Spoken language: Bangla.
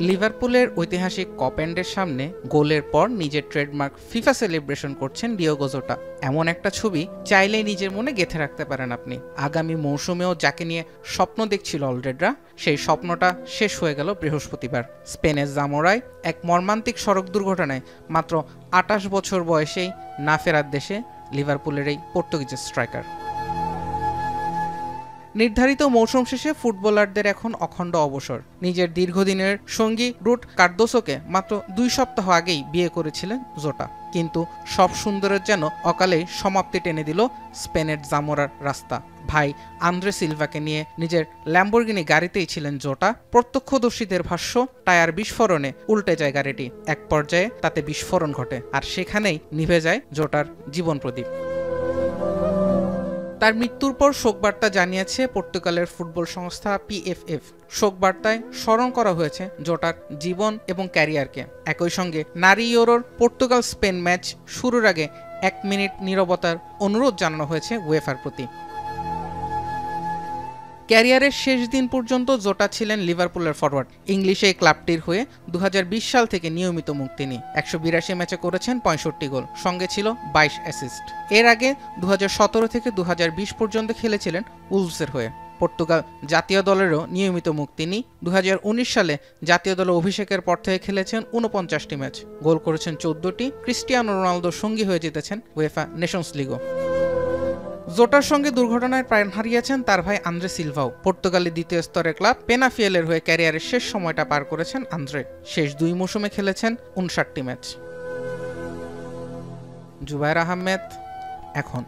লিভারপুলের ঐতিহাসিক কপ এন্ডের সামনে গোলের পর নিজের ট্রেডমার্ক ফিফা সেলিব্রেশন করছেন ডিয়েগো জোটা। এমন একটা ছবি চাইলেই নিজের মনে গেঁথে রাখতে পারেন আপনি। আগামী মৌসুমেও যাকে নিয়ে স্বপ্ন দেখছিল অলরেডরা, সেই স্বপ্নটা শেষ হয়ে গেল বৃহস্পতিবার। স্পেনের জামোরায় এক মর্মান্তিক সড়ক দুর্ঘটনায় মাত্র ২৮ বছর বয়সেই না ফেরার দেশে লিভারপুলের এই পর্তুগিজ স্ট্রাইকার। নির্ধারিত মৌসুম শেষে ফুটবলারদের এখন অখণ্ড অবসর। নিজের দীর্ঘদিনের সঙ্গী রুট কার্দোসোকে মাত্র ২ সপ্তাহ আগেই বিয়ে করেছিলেন জোটা, কিন্তু সব সুন্দরের যেন অকালেই সমাপ্তি টেনে দিল স্পেনের জামোরার রাস্তা। ভাই আন্দ্রে সিলভাকে নিয়ে নিজের ল্যাম্বরগিনি গাড়িতেই ছিলেন জোটা। প্রত্যক্ষদর্শীদের ভাষ্য, টায়ার বিস্ফোরণে উল্টে যায় গাড়িটি। এক পর্যায়ে তাতে বিস্ফোরণ ঘটে, আর সেখানেই নিভে যায় জোটার জীবন প্রদীপ। তার মৃত্যুর পর শোকবার্তা জানিয়েছে পর্তুগালের ফুটবল সংস্থা PFF। শোকবার্তায় স্মরণ করা হয়েছে জোটার জীবন এবং ক্যারিয়ারকে। একই সঙ্গে নারী ইউরোর পর্তুগাল স্পেন ম্যাচ শুরুর আগে 1 মিনিট নীরবতার অনুরোধ জানানো হয়েছে উয়েফার প্রতি। ক্যারিয়ারের শেষ দিন পর্যন্ত জোটা ছিলেন লিভারপুলের ফরওয়ার্ড। ইংলিশে এই ক্লাবটির হয়ে 2020 সাল থেকে নিয়মিত মুখ তিনি। 182 ম্যাচে করেছেন 65 গোল, সঙ্গে ছিল 22 অ্যাসিস্ট। এর আগে 2017 থেকে 2020 পর্যন্ত খেলেছিলেন উলভসের হয়ে। পর্তুগাল জাতীয় দলেরও নিয়মিত মুখ তিনি। 2019 সালে জাতীয় দলে অভিষেকের পর থেকে খেলেছেন 49টি ম্যাচ, গোল করেছেন 14টি। ক্রিস্টিয়ানো রোনালদোর সঙ্গী হয়ে জিতেছেন উয়েফা নেশনস লিগও। জোটার সঙ্গে দুর্ঘটনায় প্রাণ হারিয়েছেন তার ভাই আন্দ্রে সিলভাও। পর্তুগালের দ্বিতীয় স্তরের ক্লাব পেনাফিয়েলের হয়ে ক্যারিয়ারের শেষ সময়টা পার করেছেন আন্দ্রে। শেষ 2 মৌসুমে খেলেছেন 59টি ম্যাচ। জুবায়ের আহমেদ, এখন।